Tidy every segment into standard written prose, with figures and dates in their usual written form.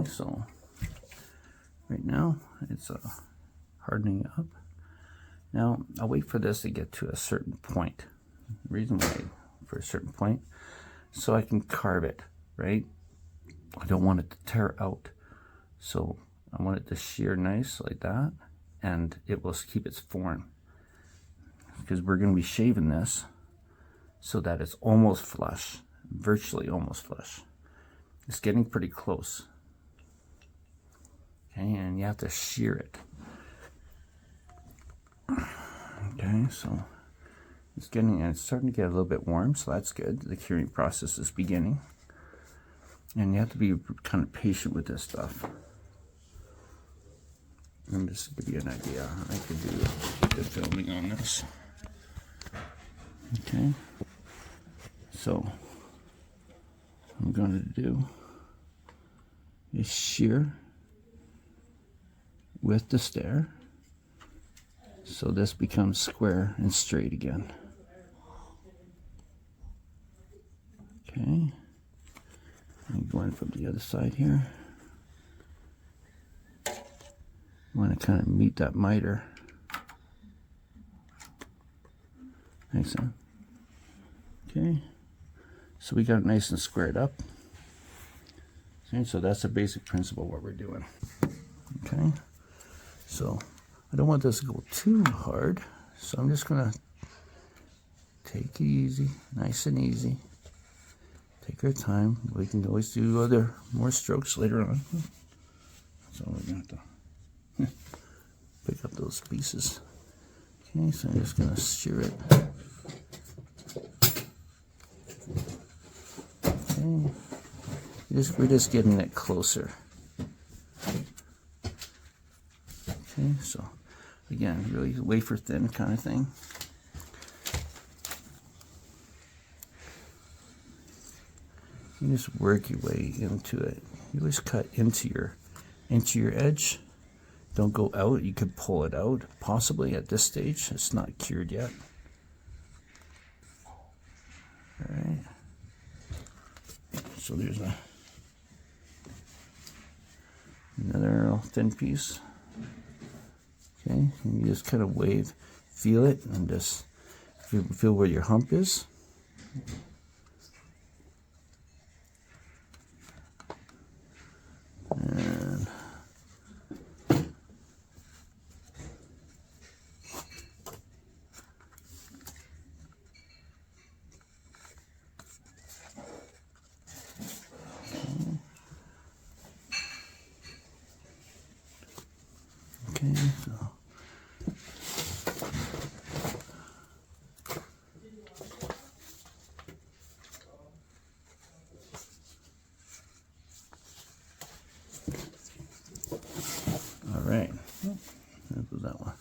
so right now it's hardening up. Now I'll wait for this to get to a certain point. The reason why for a certain point, so I can carve it, right? I don't want it to tear out, so I want it to shear nice like that, and it will keep its form, because we're going to be shaving this so that it's almost flush, virtually almost flush. It's getting pretty close. Okay, and you have to shear it. Okay, so it's starting to get a little bit warm, so that's good. The curing process is beginning. And you have to be kind of patient with this stuff. Let me just give you an idea. I could do the filming on this. Okay, so what I'm going to do is shear with the stair so this becomes square and straight again. Okay, and going from the other side here. You want to kind of meet that miter. Excellent. Okay, so we got it nice and squared up. Okay, so that's the basic principle of what we're doing. Okay, so I don't want this to go too hard, so I'm just gonna take it easy, nice and easy. Take our time. We can always do other more strokes later on. So we're gonna have to pick up those pieces. Okay, so I'm just gonna shear it. Okay, we're just getting it closer. Okay, so again, really wafer thin kind of thing. You just work your way into it. You always cut into your edge. Don't go out. You could pull it out, possibly at this stage. It's not cured yet. All right. So there's another thin piece. Okay, and you just kind of feel it, and just feel where your hump is. And okay, so all right, there goes that one.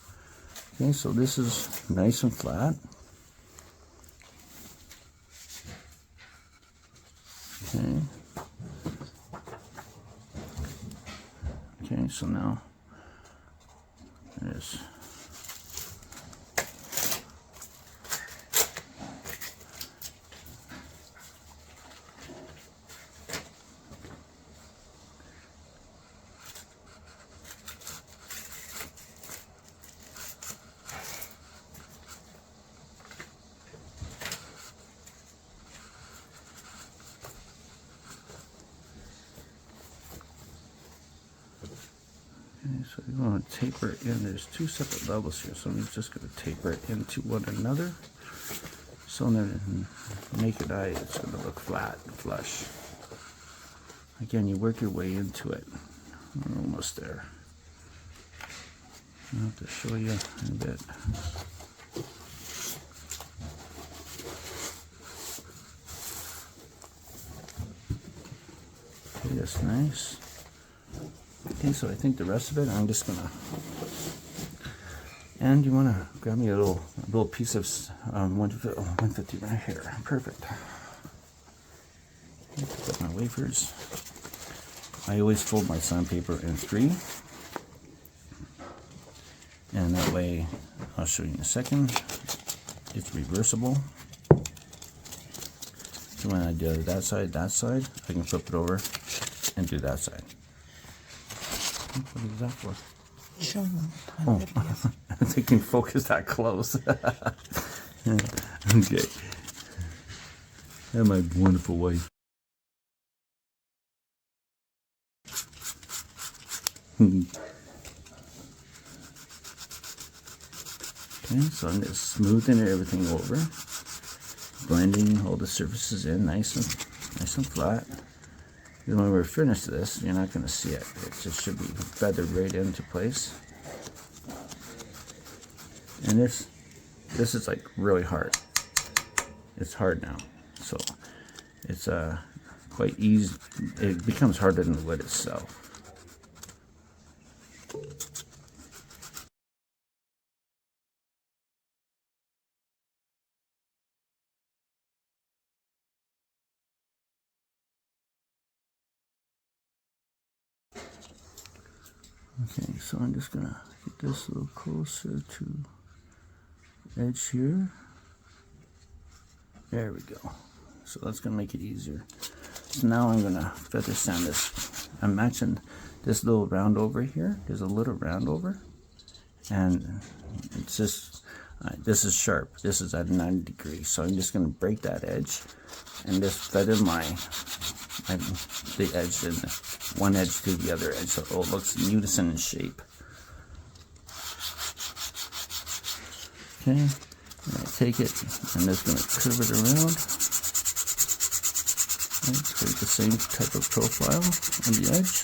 Okay, so this is nice and flat. Okay. Okay, so now there's so you want to taper it in. There's two separate levels here, so I'm just going to taper it into one another. So then, naked eye, it's going to look flat and flush. Again, you work your way into it. We're almost there. I'll have to show you in a bit. Okay, that's nice. Okay, so I think the rest of it, I'm just gonna, and you wanna grab me a little piece of 150 right here. Perfect. Pick up my wafers. I always fold my sandpaper in 3, and that way, I'll show you in a second. It's reversible. So when I do that side, I can flip it over and do that side. What is that for? Show them. Oh, they can focus that close. Okay. And my wonderful wife. Okay, so I'm just smoothing everything over, blending all the surfaces in nice and flat. And when we're finished this, you're not going to see it. It just should be feathered right into place. And this is like really hard. It's hard now, so it's quite easy. It becomes harder than the wood itself. Okay, so I'm just gonna get this a little closer to the edge here. There we go. So that's gonna make it easier. So now I'm gonna feather sand this. I'm matching this little round over here. There's a little round over, and it's just this is sharp. This is at 90 degrees. So I'm just gonna break that edge and just feather the edge and one edge to the other edge, so it looks unison in shape. Okay, and I take it, I'm just going to curve it around. Okay, create the same type of profile on the edge.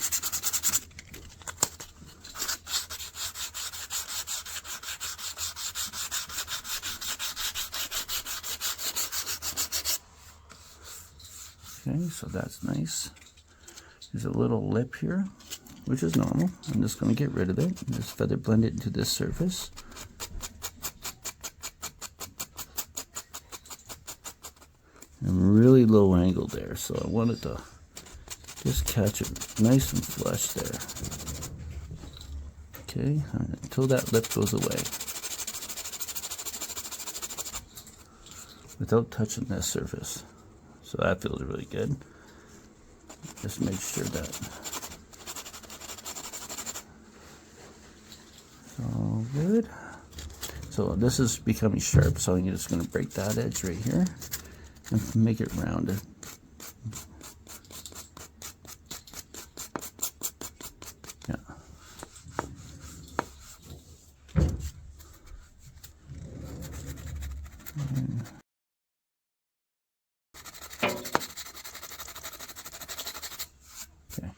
Okay, so that's nice. There's a little lip here, which is normal. I'm just going to get rid of it and just feather blend it into this surface. I'm really low angle there, so I wanted to just catch it nice and flush there. Okay, until that lip goes away, without touching this surface. So that feels really good. Just make sure that it's all good. So this is becoming sharp, so I'm just going to break that edge right here and make it rounded. Yeah. Okay.